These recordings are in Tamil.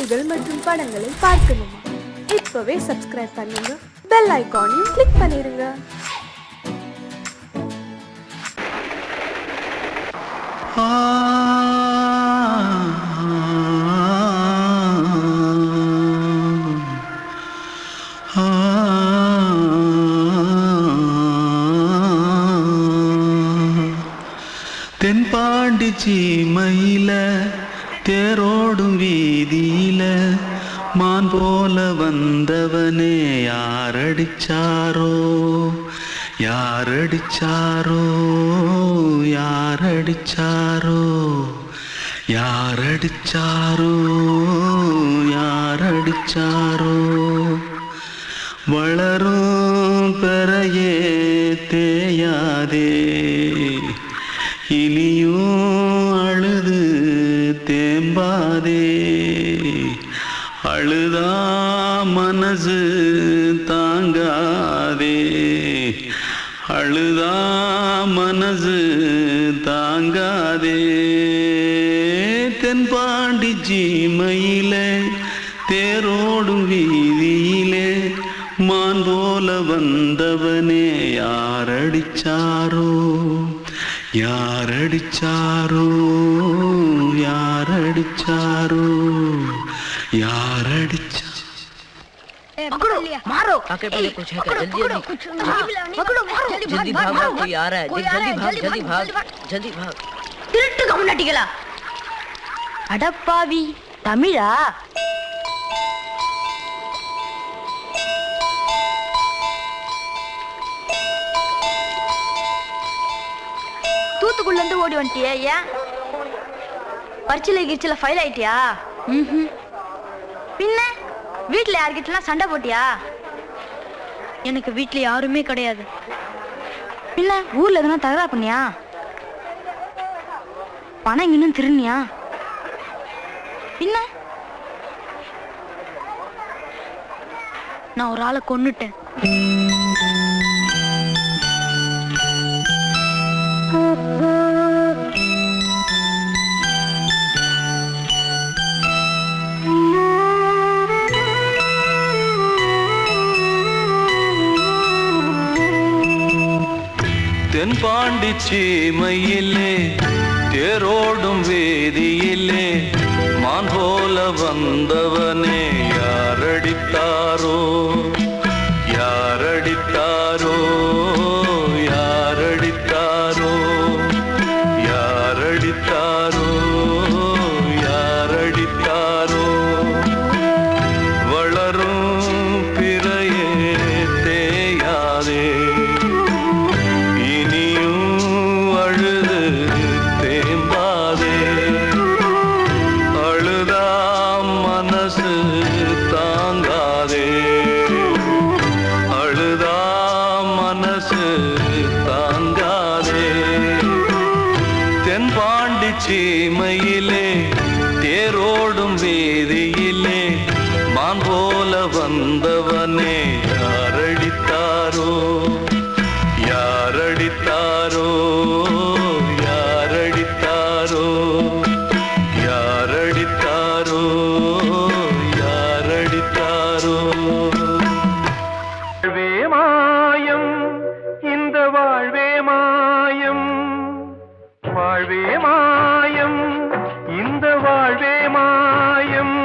பாடல்கள் மற்றும் படங்களை பார்க்கணுமா? இப்பவே சப்ஸ்கிரைப் பண்ணுங்க, பெல் ஐகானையும் கிளிக் பண்ணிருங்க. தென்பாண்டி சீமையில தேரோடும் வீதியில மான் போல வந்தவனே யாரடிச்சாரோ யாரடிச்சாரோ யாரடிச்சாரோ யாரடிச்சாரோ யாரடிச்சாரோ வளரும் பெறையே தேயாதே இனியும் அழுது தேம்பாதே அழுதா மனசு தாங்காதே அழுதா மனசு தாங்காதே தென்பாண்டி சீமையிலே தேரோடும் வீதியிலே மான் போல வந்தவனே யாரடிச்சாரோ யாரடிச்சாரோ யாரடிச்சாரோ யாரடிச்சா पकड़ो मारो आके पहले कुछ है क्या? पकड़ो मारो जल्दी भाग कोई आ रहा है जल्दी भाग திருட்டு கம்முனட்டிகளா அடப்பாவி தமிழா தூத்துக்குள்ள இருந்து ஓடி வந்துட்டியா? ஏன் பரிச்சையில கிரிச்சில ஃபைல் ஆயிட்டியா? பின்ன வீட்டுல யார்கிட்டலாம் சண்டை போட்டியா? எனக்கு வீட்டுல யாருமே கிடையாது. பின்ன ஊர்ல எதுனா தகராறு பண்ணியா? பணம் இன்னும் திருநியா? பின்ன நான் ஒரு ஆளை கொன்னுட்டேன். தென்பாண்டி சீமையிலே தேரோடும் வேதியிலே மான் போல வந்தவனே யாரடித்தாரோ யாரடித்தாரோ யாரடித்தாரோ யாரடித்தாரோ யாரடித்தாரோ வளரும் பிறையே தேயாதே தென்பாண்டி சீமையிலே தேரோடும் வேதியிலே மான் போல வந்தவனே யாரடித்தாரோ யாரடித்தாரோ யாரடித்தாரோ யாரடித்தாரோ யாரடித்தாரோ மாயம் இந்த வாழ்வே மாயம் வாழ்வே மாயம் இந்த வாழ்வே மாயம்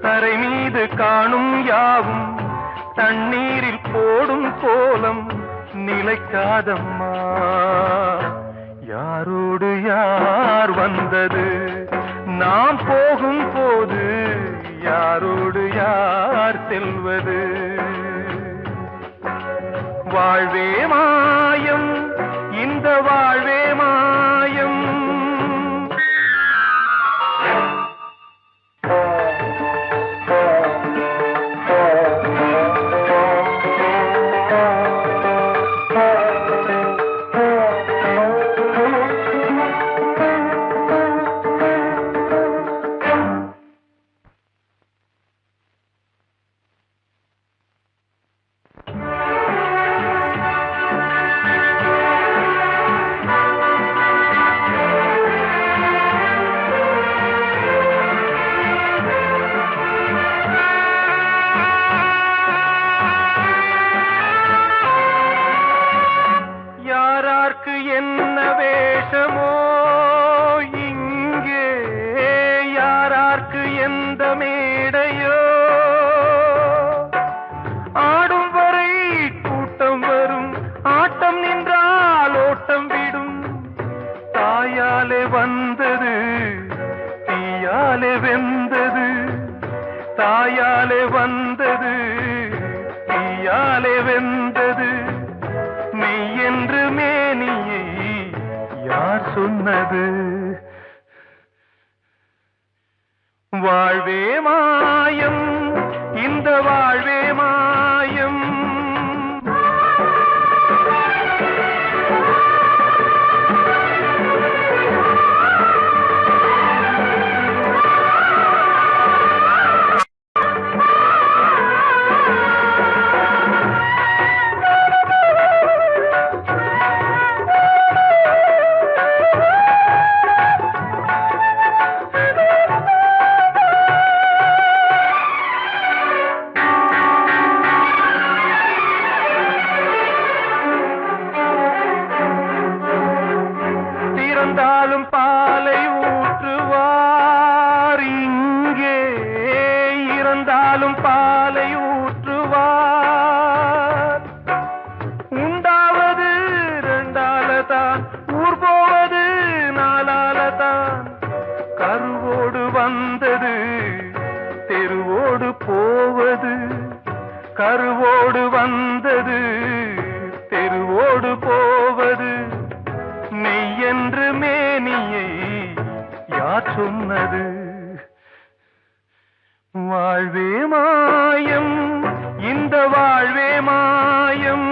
தரை மீது காணும் யாவும் தண்ணீரில் போடும் கோலம் நிலைக்காதம்மா யாரோடு யார் வந்தது நாம் போகும் போது யாரோடு யார் செல்வது வாழ்வே மாயம் இந்த வாழ்வே மாயம் யார்க்கு எந்த மேடையோ ஆடும் வரை கூட்டம் வரும் ஆட்டம் நின்றால் ஓட்டம் விடும் தாயாலே வந்தது தீயாலே வெந்தது தாயாலே வந்தது தீயாலே வெந்தது மெய் என்று மேனியை யார் சொன்னது வாழ்வே மாயம் இந்த வாழ்வே மாயம் இறந்தாலும் பாலை ஊற்றுவார் இங்கே இறந்தாலும் பாலை ஊற்றுவார் உண்டாவது ரெண்டாலதான் ஊர் போவது நாலாலதான் கருவோடு வந்தது தெருவோடு போவது கருவோடு வந்தது தெருவோடு போவது மெய் என்று மேனியை யார் சொன்னது வாழ்வே மாயம் இந்த வாழ்வே மாயம்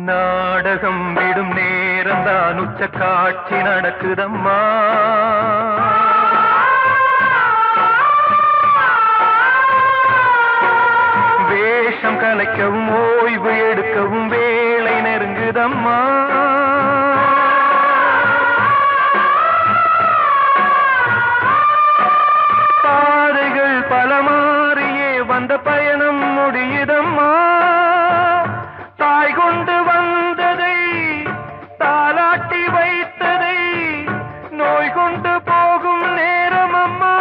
நாடகம் விடும் நேரம் தான் உச்ச காட்சி நடக்குதம்மா வேஷம் கலைக்கவும் ஓய்வு எடுக்கவும் வேலை நெருங்குதம்மா பாதைகள் பல மாறியே வந்த பயணம் முடியுதம்மா தாய் கொண்டு வந்ததை தாலாட்டி வைத்ததை நோய் கொண்டு போகும் நேரம் அம்மா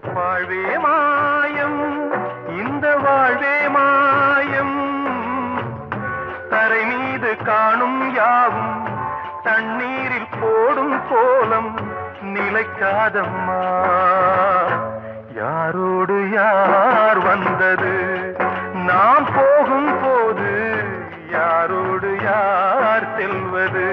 வாழ்வே மாயம் இந்த வாழ்வே மாயம் தரை மீது காணும் யாவும் தண்ணீரில் போடும் கோலம் நிலைக்காதம்மா யாரோடு யார் வந்தது நாம் போகும் போது யாரோடு யார் செல்வது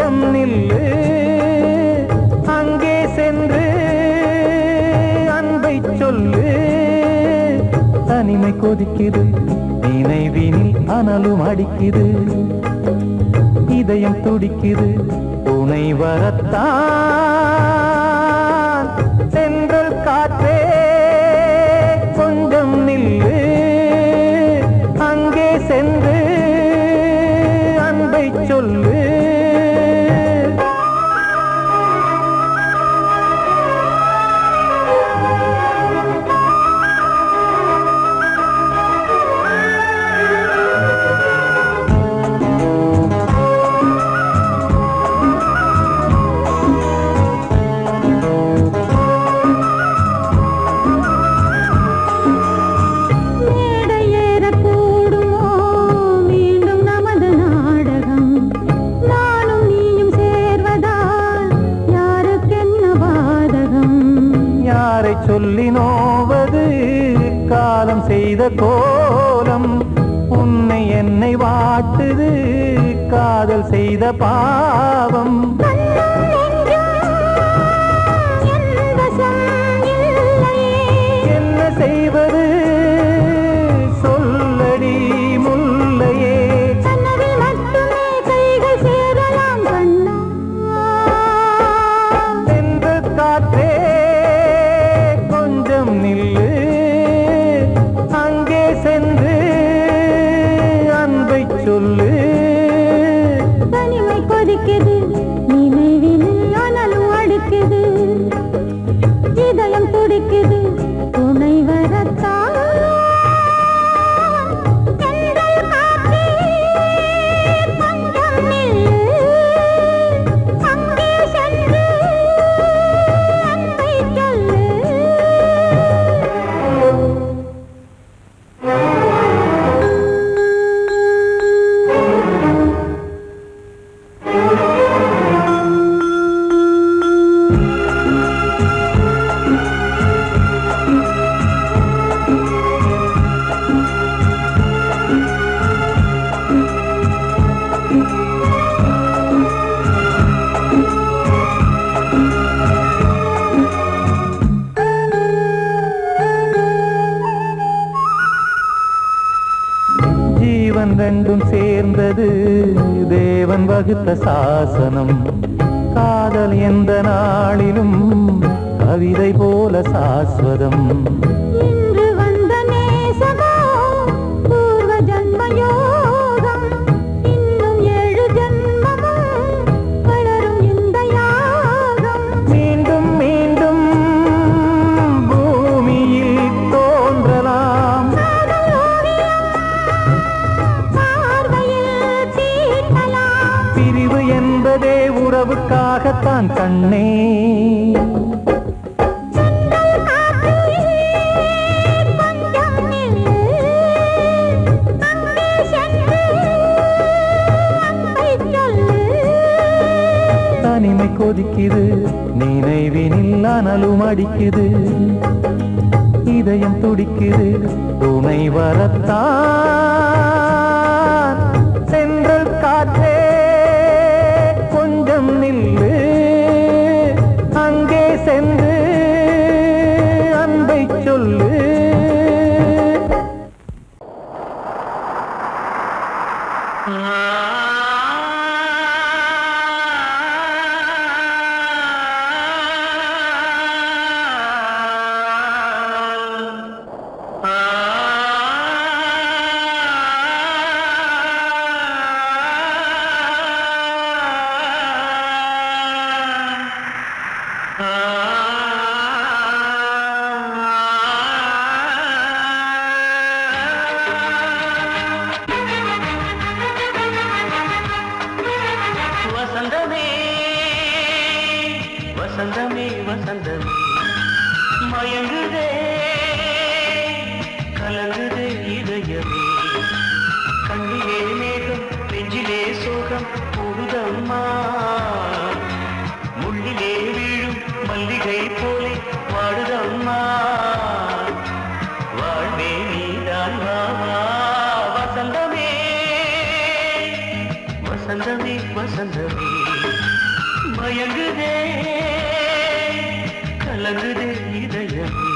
கொஞ்சம் நில்லு அங்கே சென்று அன்பை சொல்லு தனிமை கொதிக்குது நினைவினில் அனலும் அடிக்குது இதயம் துடிக்குது துணை வரத்தான் சென்றல் காற்றே கொஞ்சம் நில்லு அங்கே சென்று அன்பை சொல்லு சொல்லி நோவது காலம் செய்த கோலம் உன்னை என்னை வாட்டுது காதல் செய்த பாவம் என்ன செய்வது சொல்லடி முல்லையே சென்று காற்றே நில்லு அங்கே சென்று அன்பை சொல்லு தனிமை கொதிக்குது நினைவினில் அனலும் அடிக்குது இதயம் துடிக்குது துணை வரத்தான் ரெண்டும் சேர்ந்தது தேவன் வகுத்த சாசனம் காதல் எந்த நாளிலும் கவிதை போல சாஸ்வதம் இன்று வந்த நேசமோ பூர்வ ஜன்மயோகம் இன்னும் 7 ஜன்மமும் வளரும் இந்த யாகம் மீண்டும் மீண்டும் பூமியில் தோன்றலாம் பிரிவு என்பதே உறவுக்காகத்தான் கண்ணே தனிமை கொதிக்குது நினைவினில் அனலும் அடிக்குது இதயம் துடிக்குது துணை வரத்தான் சென்றல் காற்றே கொஞ்சம் நில்லு அங்கே சென்று அன்பை சொல்லு வசந்தமே வசந்தமே மயங்குதே கலங்குதே இதயமே கண்ணிலே மேகம் நெஞ்சிலே சோகம் கூடுதம்மா முள்ளிலே வீழும் மல்லிகை போலே வாடுதம்மா வாழ்வே நீதான் வாவா வசந்தமே வசந்தமே வசந்தமே கலங்குதே இதயமே.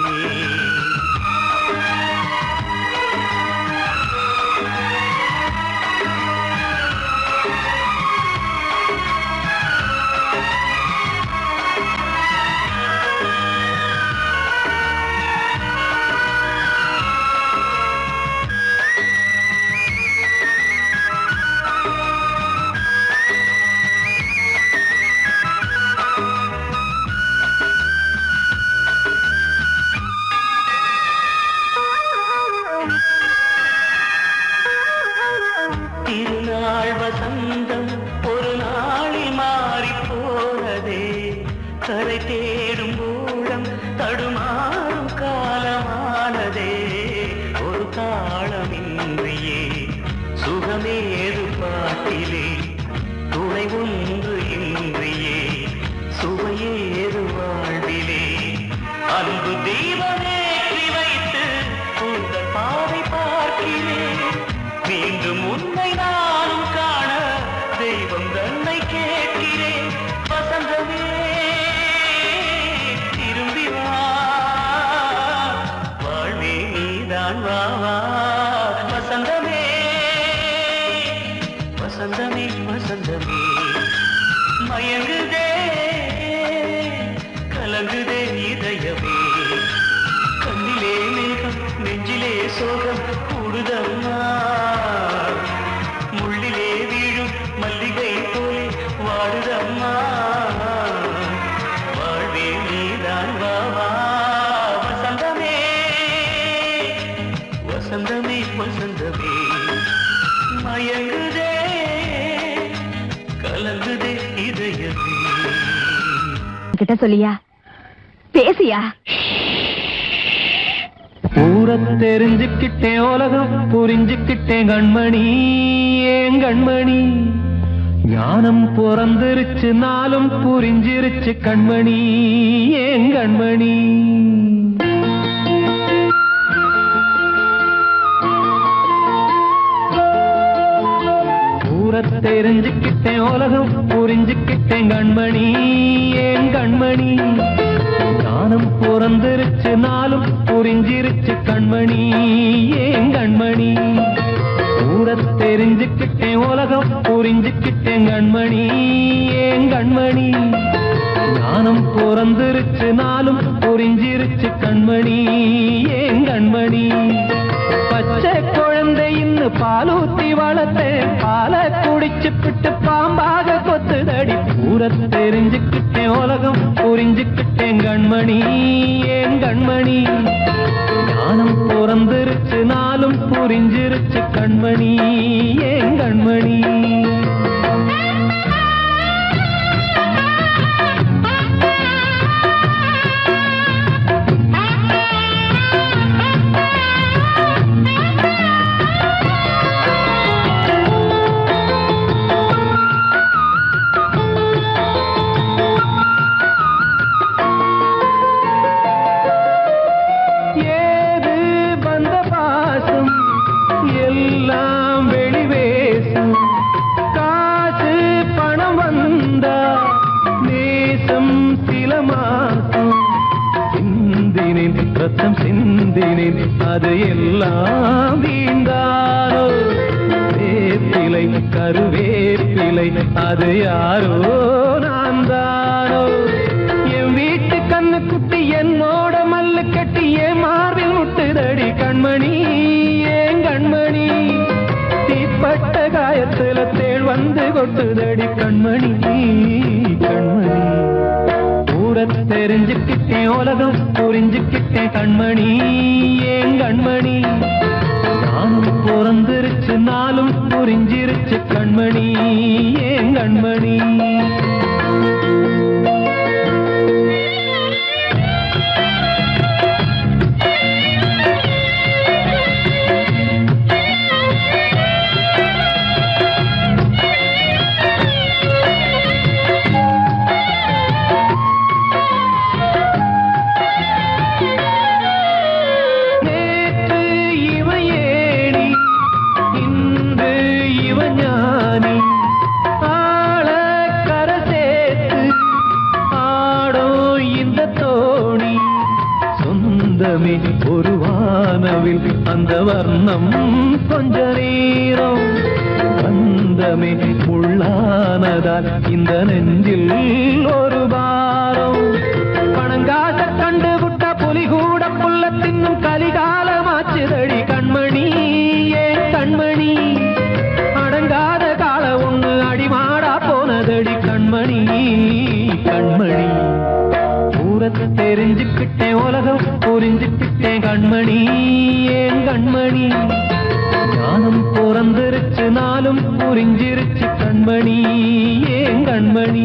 திருநாள் வசந்தம் ஒரு நாளில் மாறி போனதே, கரை தேடும் ஊழம் தடுமாறும் காலமானதே. ஒரு தாளமின்றியே சுகமேது பாட்டிலே, துணை ஒன்று இன்றியே சுவையேது வாழ்விலே. அன்பு தெய்வமேற்றி வைத்து உங்கள் பாதை பார்க்கிறேன், மீண்டும் உன்னை நானும் காண தெய்வம் தன்னை கேட்கிறேன். வசந்தமே திரும்பி வா, வாழ்வே நீதான் வா வா. வசந்தமே வசந்தமே வசந்தமே, மயங்குதே கலங்குதே இதயமே. கண்ணிலே மேகம் நெஞ்சிலே சோகம் கூடுதம்மா, முள்ளிலே வீழும் மல்லிகை போலே வாடுதம்மா. வாழ்வே நீதான் வா வா. வசந்தமே வசந்தமே வசந்தமே, மயங்குதே கலங்குதே இதயமே. கிட்ட சொல்லியா பேசியா? ஊரை தெரிஞ்சுக்கிட்டேன், உலகம் புரிஞ்சுக்கிட்டேன் கண்மணி, ஏன் கண்மணி. ஞானம் பிறந்திருச்சு, நாளும் புரிஞ்சிருச்சு கண்மணி, ஏன் கண்மணி. ஊரை தெரிஞ்சுக்கிட்டேன், உலகம் புரிஞ்சுக்கிட்டேன் கண்மணி, ஏன் கண்மணி. ஞானம் பிறந்திருச்சு, நாளும் புரிஞ்சிருச்சு கண்மணி, ஏன் கண்மணி. ஊரை தெரிஞ்சுக்கிட்டேன், உலகம் புரிஞ்சுக்கிட்டேன் கண்மணி, ஏன் கண்மணி. ஞானம் பிறந்திருச்சு, நாளும் புரிஞ்சிருச்சு கண்மணி, ஏன் கண்மணி. பச்சை குழந்தை இன்னும் பாலூத்தி வளர்த்தேன், பாலை குடிச்சு பிட்டு பாம்பாக கொத்துதடி. ஊரை தெரிஞ்சுக்கிட்டேன், உலகம் புரிஞ்சுக்கிட்டேன் கண்மணி, ஏன் கண்மணி. ஞானம் பிறந்திருச்சு, நாளும் புரிஞ்சிருச்சு கண்மணி, ஏன் கண்மணி. ரத்தம் சிந்தினேன், அது எல்லாம் வீண்டாரோ. வேப்பிலை கருவேப்பிலை, அது யாரோ நான் தானோ. என் வீட்டு கண்ணு குட்டி என்னோட மல்லு கட்டி என் மார்பில் முட்டுதடி கண்மணி, ஏன் கண்மணி. தீப்பட்ட காயத்துல தேள் வந்து கொட்டுதடி கண்மணி, கண்மணி. ஊரை தெரிஞ்சுக்கிட்டேன், உலகம் புரிஞ்சுக்கிட்டேன் கண்மணி, ஏன் கண்மணி. நானும் பிறந்திருச்சு, நாளும் புரிஞ்சிருச்சு கண்மணி, ஏன் கண்மணி. நேற்று அந்த வர்ணம் கொஞ்ச நேரம் பந்தமே உள்ளானதால் இந்த நெஞ்சில் ஒரு பாரம் பணங்காச கண்டு விட்ட புலி கூட புல்ல தின்னும் கலிகாலமாச்சுதடி கண்மணி ஏன் கண்மணி அடங்காத கால ஒண்ணு அடிமாடா போனதடி கண்மணி கண்மணி ஊரத்தை தெரிஞ்சுக்கிட்டேன் உலகம் புரிஞ்சுக்கிட்டேன் கண்மணி ஏன் கண்மணி ஞானம் பிறந்திருச்சு நாளும் புரிஞ்சிருச்சு கண்மணி ஏன் கண்மணி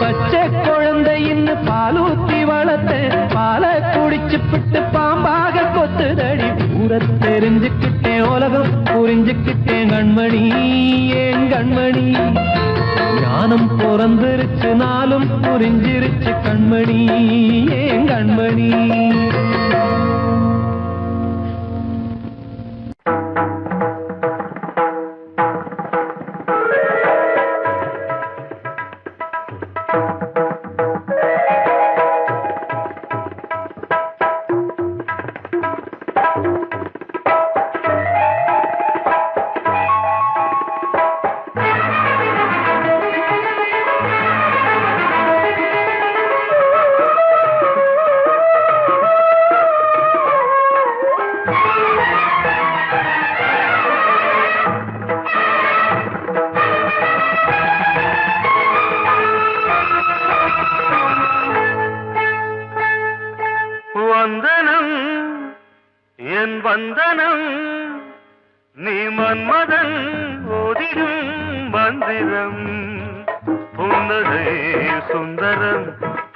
பச்சை குழந்தையின்னு பாலூத்தி வளர்த்த பாலை குடிச்சு பிட்டு பாம்பாக கொத்துதடி ஊரை தெரிஞ்சுக்கிட்டேன் உலகம் புரிஞ்சுக்கிட்டேன் கண்மணி ஏன் கண்மணி ஞானம் பிறந்திருச்சு நாளும் புரிஞ்சிருச்சு கண்மணி ஏன் கண்மணி வந்தனம் என் வந்தனம் நீ மன்மதன் ஓதிடும் மந்திரம் புன்னகை சுந்தரம்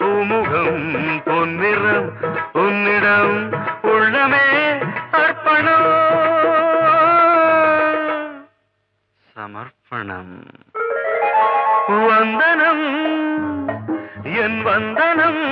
பூமுகம் பொன்னிறம் உன்னிடம் உள்ளமே அர்ப்பணம் சமர்ப்பணம் வந்தனம் என் வந்தனம்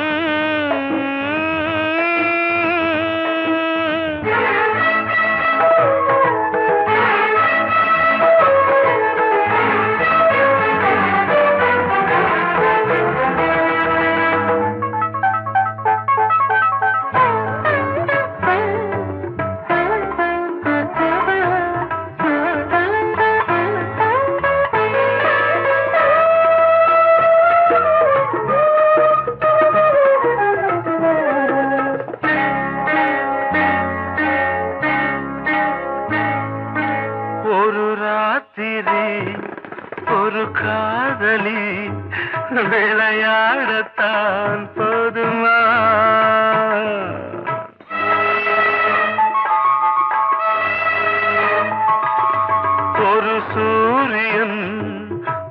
ஒரு காதலி விளையாடத்தான் போதுமா ஒரு சூரியன்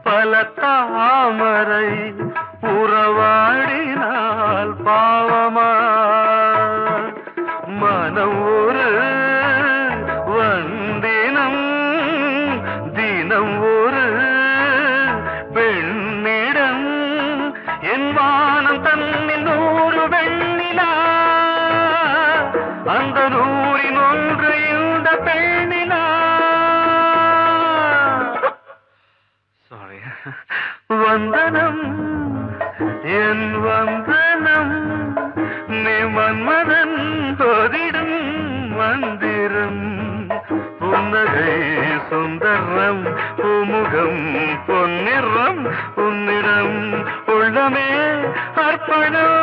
பல தாமரை உறவாடினால் பாவமா மனம் ஒரு வந்தினம் தினம் ஒரு பெண்ணிடம் என் வானம் தன்னில் 100 வெண்ணிலா அந்த 100 ஒன்று இந்த பெண்ணிலா சாரி வந்தனம் என் வந்தனம் நீ மன்மதன் ஓதிடும் மந்திரம் புன்னகை சுந்தரம் பூமுகம் பொன்னிறம் உன்னிடம் உள்ளமே அர்ப்பணம்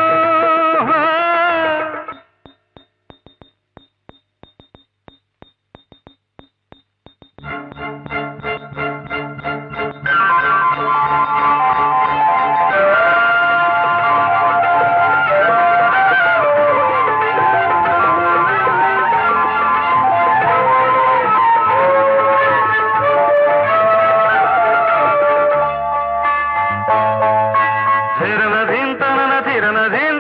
ಧಿರನಧೀಂ ತನನ ಧಿರನಧೀಂ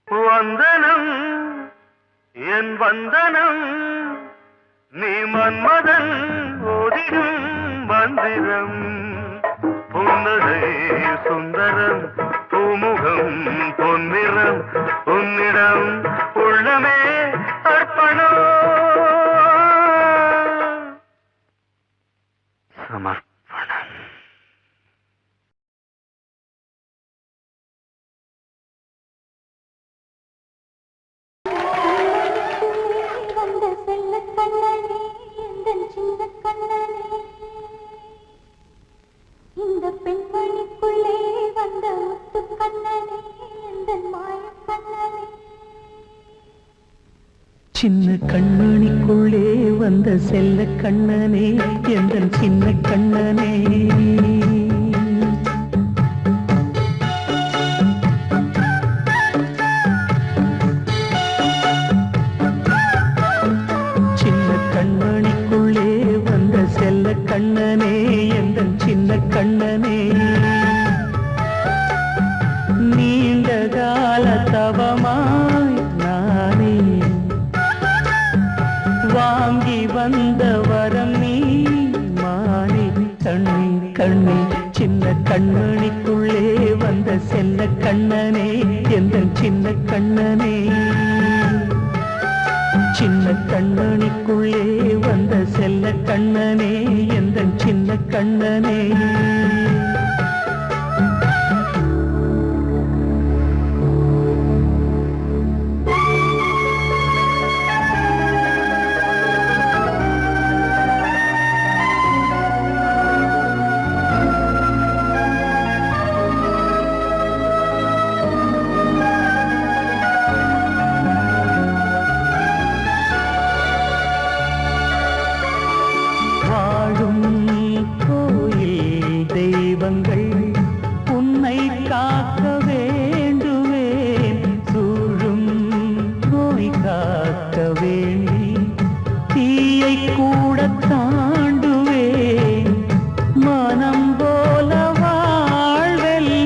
வந்தனம் என் வந்தனம் நீ மன்மதன் ஓதிடும் மந்திரம் புன்னகை சுந்தரம் பூமுகம் பொன்னிறம் உன்னிடம் உள்ளமே அர்ப்பணம் சமர்ப்பணம். வந்த செல்ல கண்ணனே எந்தன் சின்ன கண்ணனே இந்த பெண்மணிக்குள்ளே வந்த முத்து கண்ணனே எந்தன் மாய கண்ணனே சின்ன கண்மணிக்குள்ளே வந்த செல்ல கண்ணனே எந்தன் சின்ன கண்ணனே சின்ன கண்மணிக்குள்ளே வந்த செல்ல கண்ணனே எந்தன் சின்ன கண்ணனே நீண்ட கால தவமாய் நானே வாங்கி வந்த வரம் நீ மானே கண்ணே கண்ணே சின்ன கண்மணிக்குள்ளே வந்த செல்ல கண்ணனே எந்தன் சின்ன கண்ணனே சின்ன கண்மணிக்குள்ளே வந்த செல்ல கண்ணனே எந்தன் சின்ன கண்ணனே உன்னை காக்க வேண்டுவேன் சூழும் நோய் காக்க வேண்டி தீயை கூட தாண்டுவேன் மனம் போல வாழ்வெல்லாம்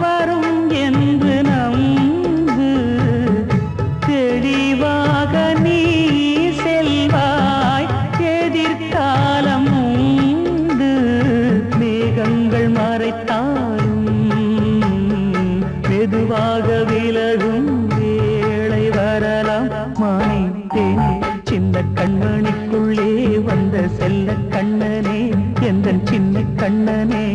வரும் என்று நம்பு தெளிவாக நீ செல்வாய் எதிர்காலம் மேகங்கள் மறைத்தாலும் மெதுவாக விலகும் வேளை வரலாம் மானே சின்ன கண்மணிக்குள்ளே வந்த செல்ல கண்ணனே எந்தன் சின்ன கண்ணனே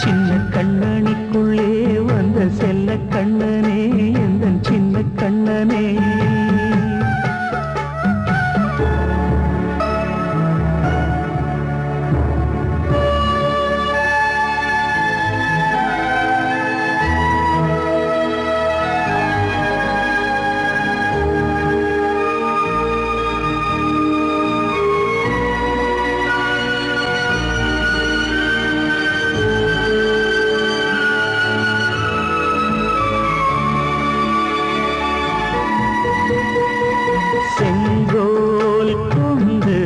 சின்ன கண்மணிக்குள்ளே வந்த செல்ல கண்ணனே எந்தன் சின்ன கண்ணனே செங்கோல் கொண்டு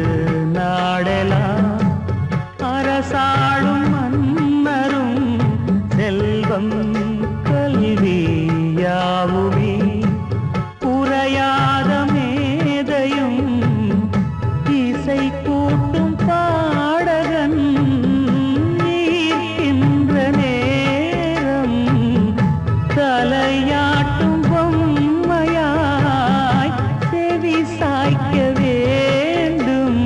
நாடலாம் அரசாளும் மன்னரும் செல்வம் கல்வி யாவுமே உரையாத மேதையும் இசை கூட்டும் பாடகன் ஈர்க்கின்ற நேரம் தலையாட்டும் பொம்மையாய் செவி சாய்க்க வேண்டும்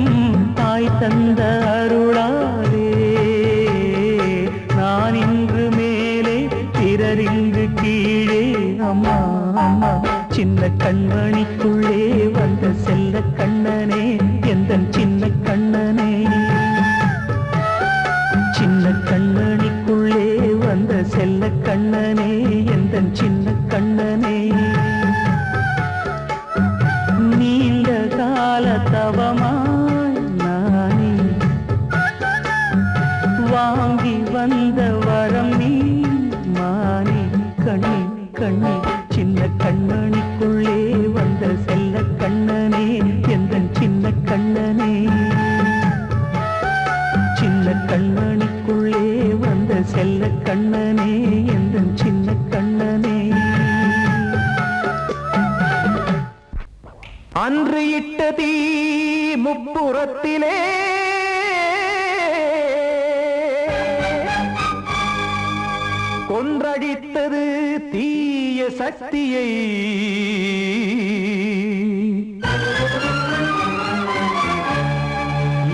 தாய் தந்த அருளாலே நான் இன்று மேலே பிறரிங்கு கீழே அம்மா அம்மா சின்ன கண்மணிக்குள்ளே வந்த செல்ல கண்ணனே எந்தன் சின்ன கண்ணனே சின்ன கண்மணிக்குள்ளே வந்த செல்ல கண்ணனே எந்தன் சின்ன கண்ணனே நீண்ட கால தவமாய் நானே வாங்கி வந்த வரம் நீ மானே கண்ணே கண்ணே சின்ன கண்மணிக்குள்ளே வந்த செல்ல கண்ணனே எந்தன் சின்ன கண்ணனே சின்ன கண்மணிக்குள்ளே வந்த செல்ல கண்ணனே எந்தன் சின்ன கண்ணனே அன்று இட்ட தீ முப்புறத்திலே கொன்றடித்தது தீய சக்தியை.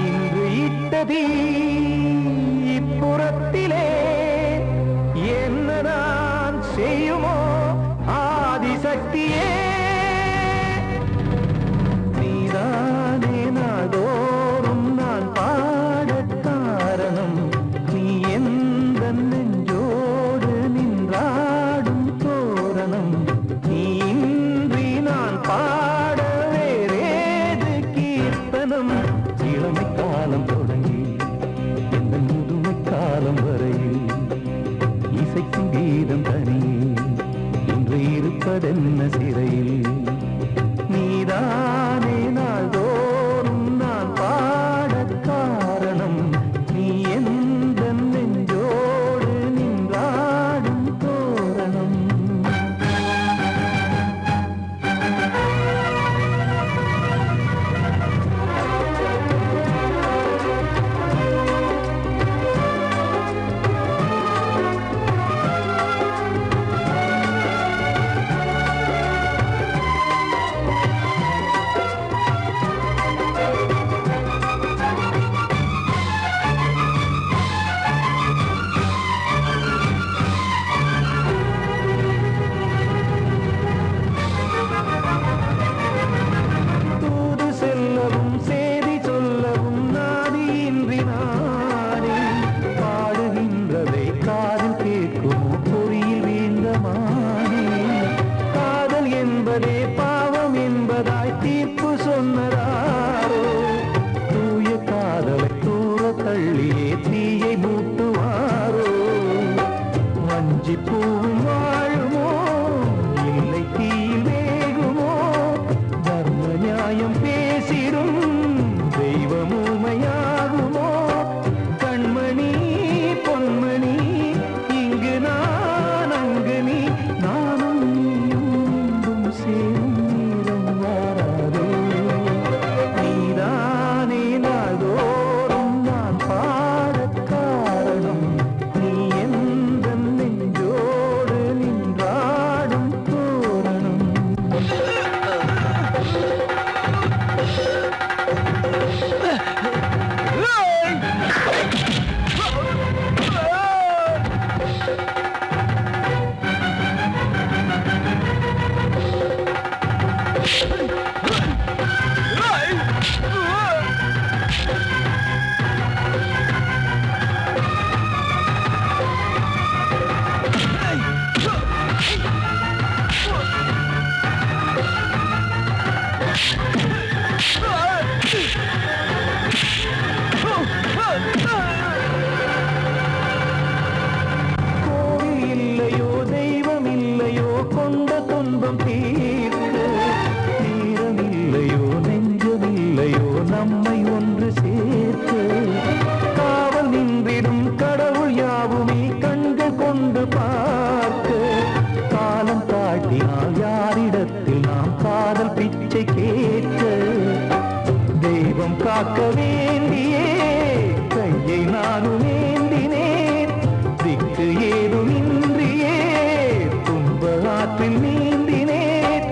இன்று இட்ட தீ இப்புறத்திலே என்ன நான் செய்யுமோ ஆதிசக்தியே. நீதானே நாடோறும் நான் பாட காரணம். நீ எந்த நெஞ்சோடு நின்றாடும் தோரணம். நீ இன்றி நான் பாட வேறேது கீர்த்தனம். இளமை காலம் தொடங்கி எந்த முதுமை காலம் வரையில் இசைக்கும் கீதம் தனியே இன்று இருப்பதென்ன சிறையில். நீதானே நாள்தோறும் நான் பாட காரணம். நீ எந்த நெஞ்சோடு நின்றாடும் தோரணம். தூது செல்லவும் சேதி சொல்லவும் நாதியின்றி நானே பாடுகின்றதை காதில் கேட்குமோ பொறியில் வீழ்ந்த மானே. காதல் என்பதே பாவம் என்பதாய் தீர்ப்பு சொன்னதாரோ. தூய காதலை தூர தள்ளியே தீயை மூட்டுவாரோ. வஞ்சி பூவும் வாழுமோ இல்லை தீயில் வேகுமோ. தர்ம நியாயம் பேசிடும் தெய்வம் ஊமையாகுமோ. கண்மணி பொன்மணி இங்கு நான் அங்கு நீ நானும் நீயும் மீண்டும் சேரும் நேரம் வாராதோ. நீதானே நாள்தோறும் நான் பாட காரணம். நீ எந்த நெஞ்சோடு நின்றாடும் தோரணம். கோவில் இல்லையோ தெய்வம் இல்லையோ கொண்ட துன்பம் தீர்க்க. நேரம் இல்லையோ நெஞ்சம் இல்லையோ நம்மை ஒன்று சேர்க்க. காவல் நின்றிடும் கடவுள் யாவுமே கண்கள் கொண்டு பார்க்க. காலம் தாட்டினால் யாரிடத்தில் நாம் காதல் பிச்சை கேட்க. தெய்வம் காக்க வேண்டியே கையை நானும் ஏந்தினேன். திக்கு ஏதுமின்றியே துன்ப ஆற்றில் நீந்தினேன்.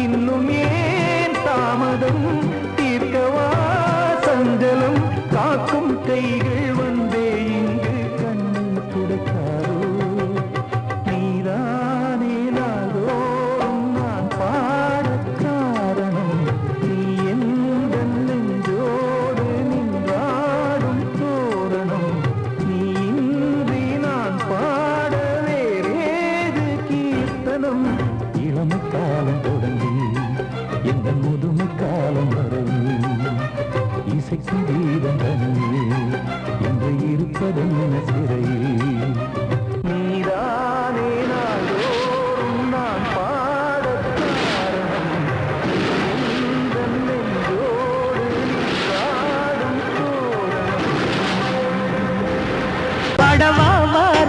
இன்னும் ஏன் தாமதம் தீர்க்கவா சஞ்சலம். காக்கும் கைகள் வந்தே இங்கு கண்ணை துடைக்காரோ. நீதானே நாள்தோறும் நான் பாட காரணம். நீ எந்த நெஞ்சோடு நின்றாடும் தோரணம். நீ இன்றி நான் பாட வேறேது கீர்த்தனம். இளமை காலம் தொடங்கி எந்த முதுமை காலம் வரையில் இசைக்கும் கீதம் தனியே என்று இருப்பதென்ன சிறையில். நீதானே நாள்தோறும் நான் பாட காரணம். எந்த நெஞ்சோடு நின்றாடும் தோரணம். படவா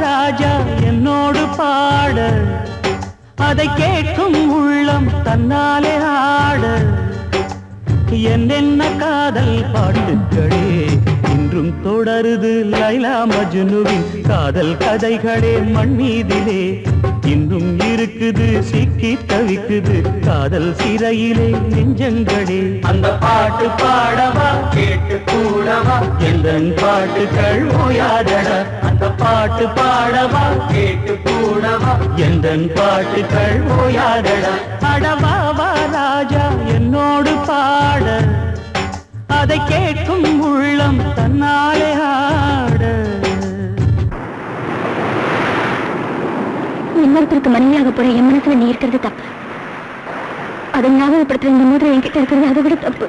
ராஜா என்னோடு பாட. அதை கேட்கும் உள்ளம் தன்னாலே ஆட. என்னென்ன காதல் பாட்டுக்களே இன்றும் தொடருது லைலா மஜ்னுவின் காதல் கதைகளே மண் மீதிலே இன்னும் இருக்குது சிக்கி தவிக்குது காதல் சிறையிலே நெஞ்சங்களே அந்த பாட்டு பாடவா கேட்டு கூடவா எந்தன் பாட்டுகள் ஓயாதடா அந்த பாட்டு பாடவா கேட்டு கூடவா எந்தன் பாட்டுகள் ஓயாதடா அடவாவா ராஜா என்னோடு பாட அதை கேட்கும் உள்ளம் தன்னாலே ஆட இன்னொருத்தருக்கு மனைவியாக போற என் மனசுல நீ இருக்கிறது தப்பு அதை ஞாபகப்படுத்துற இந்த மோதிரம் என்கிட்ட இருக்கிறது அதை விட தப்பு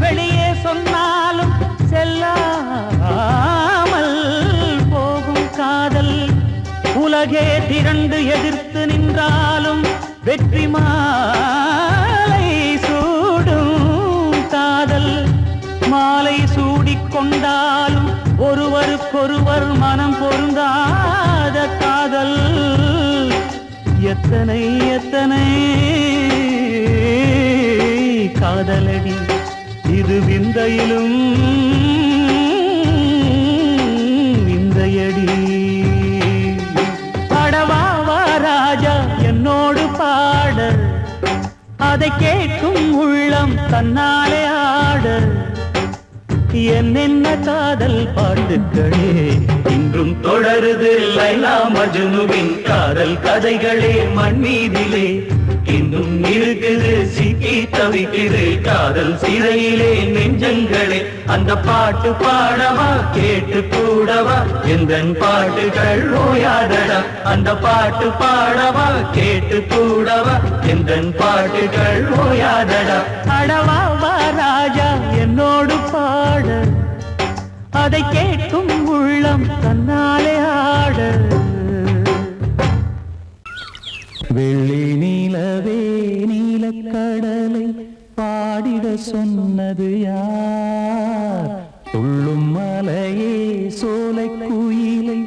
வெளியே சொன்னாலும் செல்லாமல் போகும் காதல் உலகே திரண்டு எதிர்த்து நின்றாலும் வெற்றி மாலை சூடும் காதல் மாலை சூடிக்கொண்டாலும் ஒருவருக்கொருவர் மனம் பொருந்தாத காதல் எத்தனை எத்தனை காதலடி இது விந்தையிலும் விந்தையடி அடவாவா ராஜா என்னோடு பாட அதை கேட்கும் உள்ளம் தன்னாலே ஆட என்னென்ன காதல் பாட்டுக்களே இன்றும் தொடருது லைலா மஜ்னுவின் காதல் கதைகளே மண் மீதிலே இன்னும் இருக்குது சிக்கி தவிக்குது காதல் சிறையிலே நெஞ்சங்களே அந்த பாட்டு பாடவா கேட்டு கூடவா எந்தன் பாட்டுகள் ஓயாதடா அந்த பாட்டு பாடவா கேட்டு கூடவா எந்தன் பாட்டுகள் ஓயாதடா அடவாவா ராஜா என்னோடு பாட அதை கேட்கும் உள்ளம் தன்னாலே ஆட வெள்ளி நீலவே நீலக்கடலை பாடிட சொன்னது யார் துள்ளும் மலையே சோலை குயிலை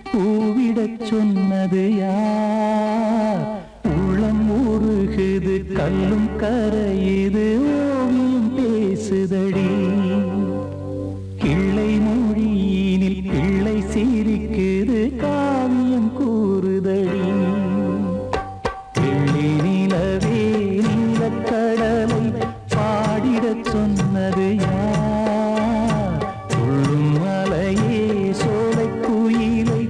கூவிடச் சொன்னது யார் உள்ளம் உருகுது கல்லும் கரையுது ஓவியம் பேசுதடி கிள்ளை மொழியினில் பிள்ளை சிரிக்குது காவியம் கூறுதடி நிலவே நீலக்கடலை பாடிடச் சொன்னது யார் துள்ளும் மலையே சோலை குயிலை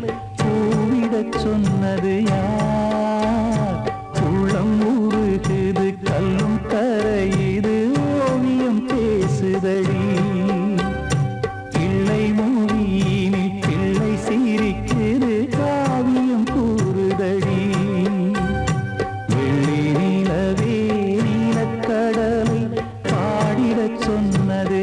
கூவிடச் சொன்னது யார் உள்ளம் உருகுது கல்லும் கரையுது ஓவியம் பேசுதடி கிள்ளை மொழியினில் பிள்ளை சிரிக்குது காவியம் கூறுதடி நிலவே நீலக்கடலை பாடிடச் சொன்னது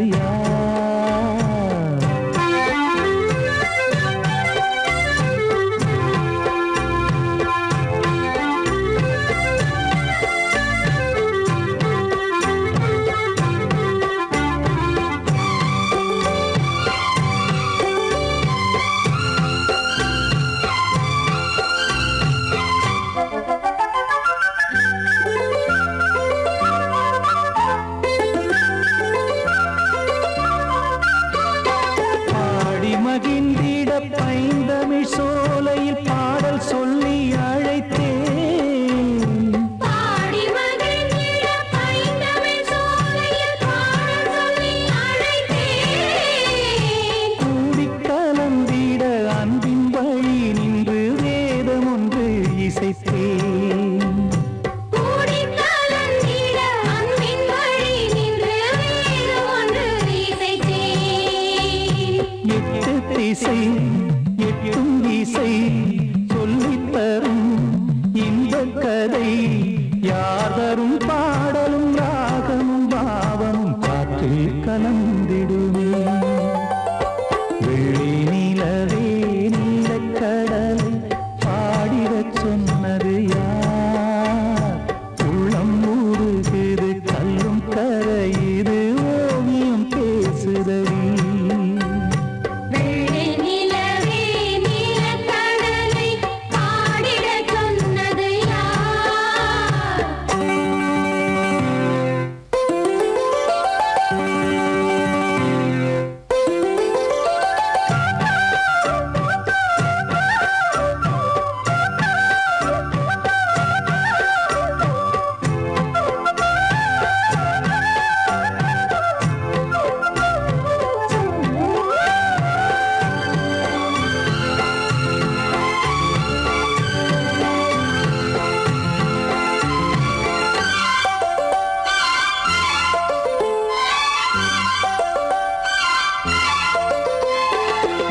மகிழ்ந்திட பைந்தமிழ் சோலையில் பாடல் சொல்லி அழைத்தேன் பாடி மகிழ்ந்திட பைந்தமிழ் சோலையில் பாடல் சொல்லி அழைத்தேன் கூடி கலந்திட அன்பின் வழி நின்று வேதம் ஒன்று இசைத்தேன் கூடி கலந்திட அன்பின் வழி நின்று வேதம் ஒன்று இசைத்தேன் திசை எட்டும் இசை சொல்லித் தரும் இந்த கதை யார் தரும் பாடலும் ராகமும் பாவமும் காற்றில் கலந்திடுமே வெள்ளி நிலவே நீலக்கடல் பாடிடச் சொன்னது யார் உள்ளம் ஊறுகிறது கல்லும் கரையுது ஓவியம் பேசுதடி வெள்ளி நிலவே நீலக்கடலை பாடிடச் சொன்னது யார்?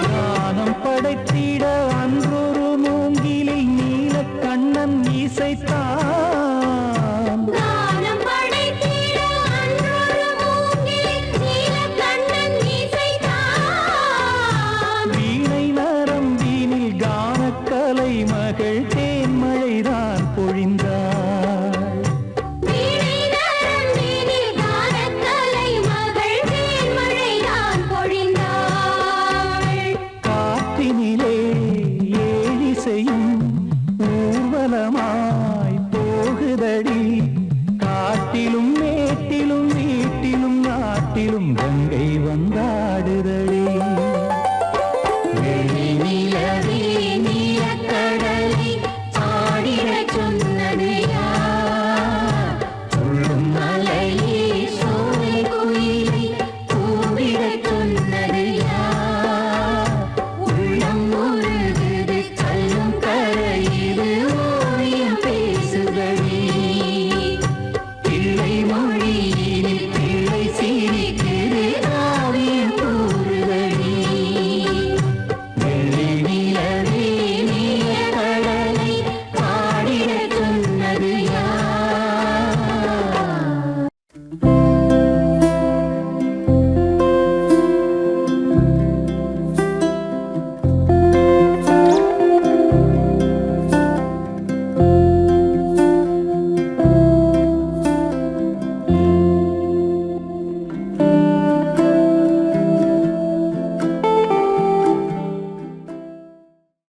ஞானம் படைத்திட அன்றொரு மூங்கிலில் நீலக்கண்ணன் இசைத்தான் கானம் படைத்திட அன்றொரு மூங்கில் நீலக்கண்ணன் இசைத்தான். வீணை நரம்பினில் கானக்கலை மகள் தேன்மழைதான் பொழிந்தாள் வீணை நரம்பினில் கானக்கலை மகள் தேன்மழைதான் பொழிந்தாள். காற்றினிலே ஏழிசையும் ஊர்வலமாய் போகுதடி காட்டிலும் மேட்டிலும் வீட்டிலும் நாட்டிலும் கங்கை வந்தாடுதடி வெள்ளி